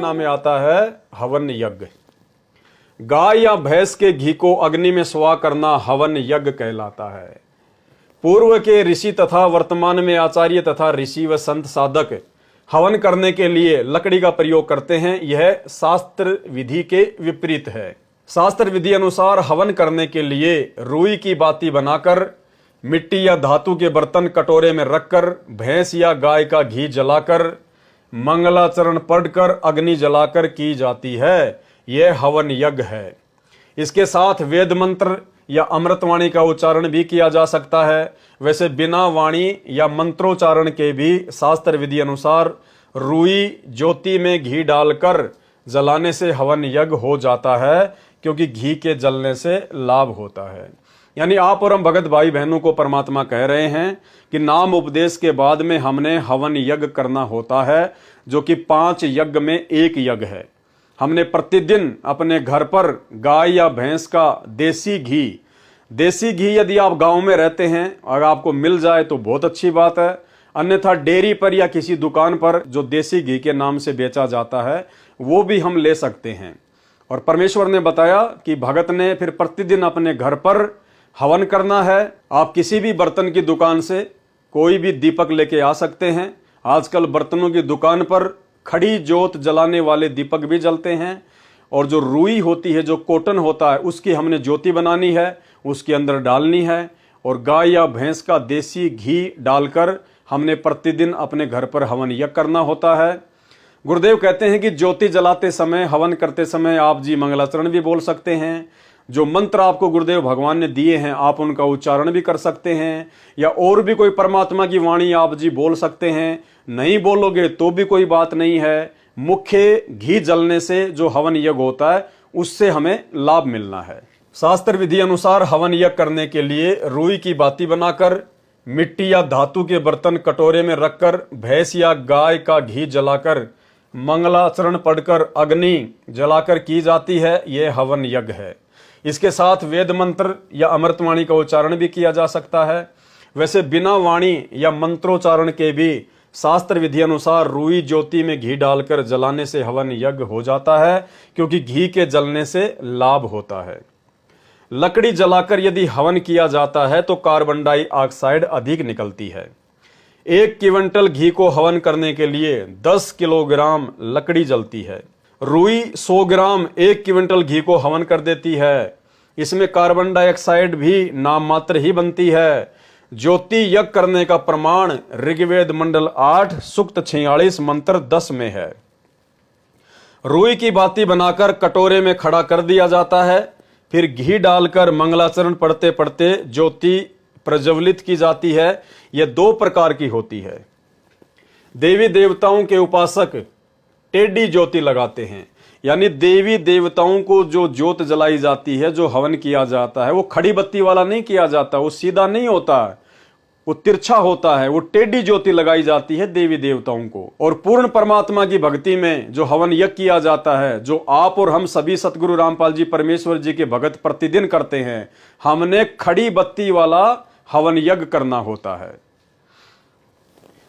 प्रश्नावलियां में आता है हवन यज्ञ। गाय या भैंस के घी को अग्नि में स्वा करना हवन यज्ञ कहलाता है। पूर्व के ऋषि तथा वर्तमान में आचार्य तथा ऋषि व संत साधक हवन करने के लिए लकड़ी का प्रयोग करते हैं। यह शास्त्र विधि के विपरीत है। शास्त्र विधि अनुसार हवन करने के लिए रुई की बाती बनाकर मिट्टी या धातु के बर्तन कटोरे में रखकर भैंस या गाय का घी जलाकर मंगलाचरण पढ़कर अग्नि जलाकर की जाती है। यह हवन यज्ञ है। इसके साथ वेद मंत्र या अमृतवाणी का उच्चारण भी किया जा सकता है। वैसे बिना वाणी या मंत्रोच्चारण के भी शास्त्र विधि अनुसार रुई ज्योति में घी डालकर जलाने से हवन यज्ञ हो जाता है, क्योंकि घी के जलने से लाभ होता है। यानी आप और हम भगत भाई बहनों को परमात्मा कह रहे हैं कि नाम उपदेश के बाद में हमने हवन यज्ञ करना होता है, जो कि 5 यज्ञ में एक यज्ञ है। हमने प्रतिदिन अपने घर पर गाय या भैंस का देसी घी यदि आप गांव में रहते हैं और आपको मिल जाए तो बहुत अच्छी बात है, अन्यथा डेयरी पर या किसी दुकान पर जो देसी घी के नाम से बेचा जाता है वो भी हम ले सकते हैं। और परमेश्वर ने बताया कि भगत ने फिर प्रतिदिन अपने घर पर हवन करना है। आप किसी भी बर्तन की दुकान से कोई भी दीपक लेके आ सकते हैं। आजकल बर्तनों की दुकान पर खड़ी जोत जलाने वाले दीपक भी जलते हैं। और जो रुई होती है, जो कॉटन होता है, उसकी हमने ज्योति बनानी है, उसके अंदर डालनी है। और गाय या भैंस का देसी घी डालकर हमने प्रतिदिन अपने घर पर हवन यज्ञ करना होता है। गुरुदेव कहते हैं कि ज्योति जलाते समय, हवन करते समय आप जी मंगलाचरण भी बोल सकते हैं। जो मंत्र आपको गुरुदेव भगवान ने दिए हैं आप उनका उच्चारण भी कर सकते हैं, या और भी कोई परमात्मा की वाणी आप जी बोल सकते हैं। नहीं बोलोगे तो भी कोई बात नहीं है। मुख्य घी जलने से जो हवन यज्ञ होता है उससे हमें लाभ मिलना है। शास्त्र विधि अनुसार हवन यज्ञ करने के लिए रुई की बाती बनाकर मिट्टी या धातु के बर्तन कटोरे में रखकर भैंस या गाय का घी जलाकर मंगलाचरण पढ़कर अग्नि जलाकर की जाती है। यह हवन यज्ञ है। इसके साथ वेद मंत्र या अमृतवाणी का उच्चारण भी किया जा सकता है। वैसे बिना वाणी या मंत्रोच्चारण के भी शास्त्र विधि अनुसार रुई ज्योति में घी डालकर जलाने से हवन यज्ञ हो जाता है, क्योंकि घी के जलने से लाभ होता है। लकड़ी जलाकर यदि हवन किया जाता है तो कार्बन डाइऑक्साइड अधिक निकलती है। 1 क्विंटल घी को हवन करने के लिए 10 किलोग्राम लकड़ी जलती है। रुई 100 ग्राम 1 क्विंटल घी को हवन कर देती है। इसमें कार्बन डाइऑक्साइड भी नाम मात्र ही बनती है। ज्योति यज्ञ करने का प्रमाण ऋग्वेद मंडल 8 सूक्त 46 मंत्र 10 में है। रुई की बाती बनाकर कटोरे में खड़ा कर दिया जाता है। फिर घी डालकर मंगलाचरण पढ़ते पढ़ते ज्योति प्रज्वलित की जाती है। यह 2 प्रकार की होती है। देवी देवताओं के उपासक टेढ़ी ज्योति लगाते हैं, यानी देवी देवताओं को जो ज्योत जलाई जाती है, जो हवन किया जाता है, वो खड़ी बत्ती वाला नहीं किया जाता, वो सीधा नहीं होता है, वो तिरछा होता है। वो टेढ़ी ज्योति लगाई जाती है देवी देवताओं को। और पूर्ण परमात्मा की भक्ति में जो हवन यज्ञ किया जाता है, जो आप और हम सभी सतगुरु रामपाल जी परमेश्वर जी के भगत प्रतिदिन करते हैं, हमने खड़ी बत्ती वाला हवन यज्ञ करना होता है।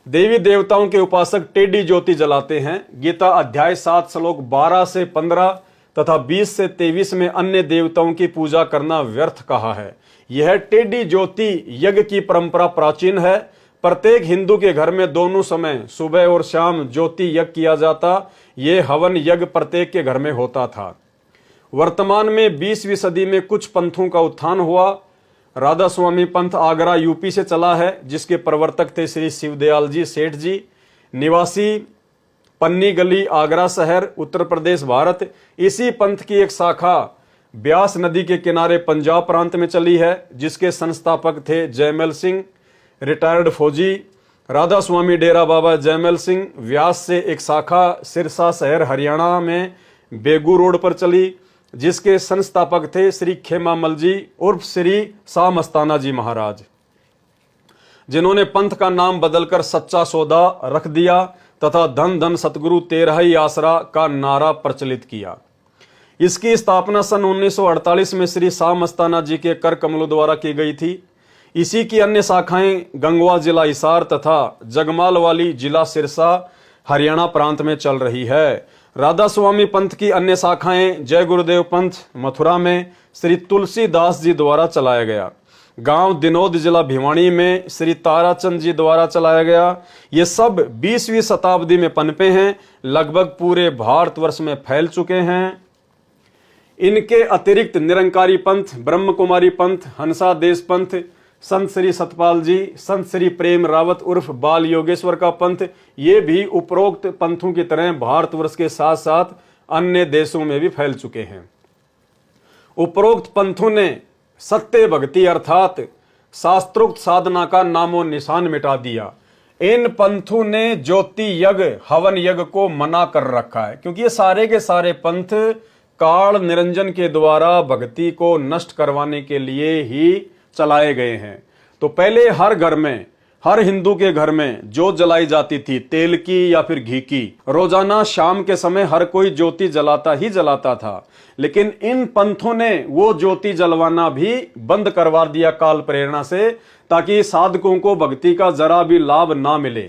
देवी देवताओं के उपासक टेढ़ी ज्योति जलाते हैं। गीता अध्याय 7 श्लोक 12 से 15 तथा 20 से 23 में अन्य देवताओं की पूजा करना व्यर्थ कहा है। यह टेढ़ी ज्योति यज्ञ की परंपरा प्राचीन है। प्रत्येक हिंदू के घर में दोनों समय सुबह और शाम ज्योति यज्ञ किया जाता। यह हवन यज्ञ प्रत्येक के घर में होता था। वर्तमान में 20वीं सदी में कुछ पंथों का उत्थान हुआ। राधा स्वामी पंथ आगरा यूपी से चला है, जिसके प्रवर्तक थे श्री शिवदयाल जी सेठ जी, निवासी पन्नी गली आगरा शहर उत्तर प्रदेश भारत। इसी पंथ की एक शाखा ब्यास नदी के किनारे पंजाब प्रांत में चली है, जिसके संस्थापक थे जयमल सिंह रिटायर्ड फौजी। राधा स्वामी डेरा बाबा जयमल सिंह व्यास से एक शाखा सिरसा शहर हरियाणा में बेगू रोड पर चली, जिसके संस्थापक थे श्री खेमामल जी उर्फ श्री शाह मस्ताना जी महाराज, जिन्होंने पंथ का नाम बदलकर सच्चा सौदा रख दिया तथा धन धन सतगुरु तेरह ही आसरा का नारा प्रचलित किया। इसकी स्थापना सन 1948 में श्री शाह मस्ताना जी के कर कमलों द्वारा की गई थी। इसी की अन्य शाखाएं गंगवा जिला हिसार तथा जगमाल वाली जिला सिरसा, हरियाणा प्रांत में चल रही है। राधा स्वामी पंथ की अन्य शाखाएं जय गुरुदेव पंथ मथुरा में श्री तुलसीदास जी द्वारा चलाया गया। गांव दिनोद जिला भिवानी में श्री ताराचंद जी द्वारा चलाया गया। ये सब 20वीं शताब्दी में पनपे हैं, लगभग पूरे भारतवर्ष में फैल चुके हैं। इनके अतिरिक्त निरंकारी पंथ, ब्रह्म कुमारी पंथ, हंसा देश पंथ, संत श्री सतपाल जी, संत श्री प्रेम रावत उर्फ बाल योगेश्वर का पंथ, ये भी उपरोक्त पंथों की तरह भारतवर्ष के साथ साथ अन्य देशों में भी फैल चुके हैं। उपरोक्त पंथों ने सत्य भक्ति अर्थात शास्त्रोक्त साधना का नामो निशान मिटा दिया। इन पंथों ने ज्योति यज्ञ, हवन यज्ञ को मना कर रखा है, क्योंकि ये सारे के सारे पंथ काल निरंजन के द्वारा भक्ति को नष्ट करवाने के लिए ही चलाए गए हैं। तो पहले हर घर में, हर हिंदू के घर में जोत जलाई जाती थी, तेल की या फिर घी की। रोजाना शाम के समय हर कोई ज्योति जलाता ही जलाता था। लेकिन इन पंथों ने वो ज्योति जलवाना भी बंद करवा दिया काल प्रेरणा से, ताकि साधकों को भक्ति का जरा भी लाभ ना मिले।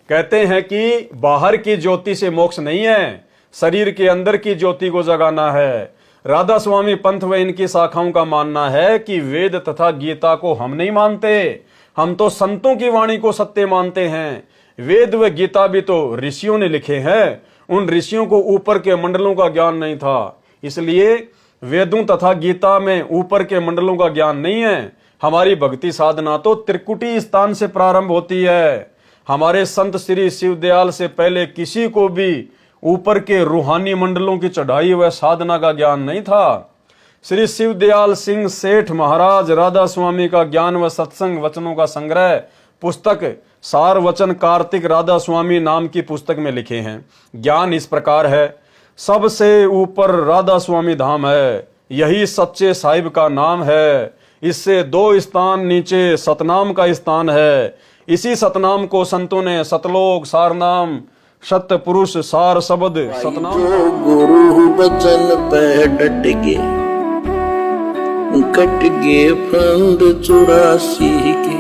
कहते हैं कि बाहर की ज्योति से मोक्ष नहीं है, शरीर के अंदर की ज्योति को जगाना है। राधा स्वामी पंथ व इनकी शाखाओं का मानना है कि वेद तथा गीता को हम नहीं मानते, हम तो संतों की वाणी को सत्य मानते हैं। वेद व गीता भी तो ऋषियों ने लिखे हैं, उन ऋषियों को ऊपर के मंडलों का ज्ञान नहीं था, इसलिए वेदों तथा गीता में ऊपर के मंडलों का ज्ञान नहीं है। हमारी भक्ति साधना तो त्रिकुटी स्थान से प्रारंभ होती है। हमारे संत श्री शिवदयाल से पहले किसी को भी ऊपर के रूहानी मंडलों की चढ़ाई व साधना का ज्ञान नहीं था। श्री शिवदयाल सिंह सेठ महाराज राधा स्वामी का ज्ञान व सत्संग वचनों का संग्रह पुस्तक सार वचन कार्तिक राधा स्वामी नाम की पुस्तक में लिखे हैं। ज्ञान इस प्रकार है, सबसे ऊपर राधा स्वामी धाम है, यही सच्चे साहिब का नाम है। इससे 2 स्थान नीचे सतनाम का स्थान है। इसी सतनाम को संतों ने सतलोक, सारनाम, सत्य पुरुष, सार शब्द, सतनाम। जो गुरु बचन पे डट गे, कट गे फंद 84 के,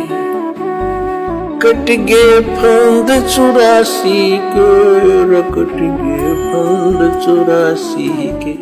कट गे फंद 84 के, कट गे फंद 84 के।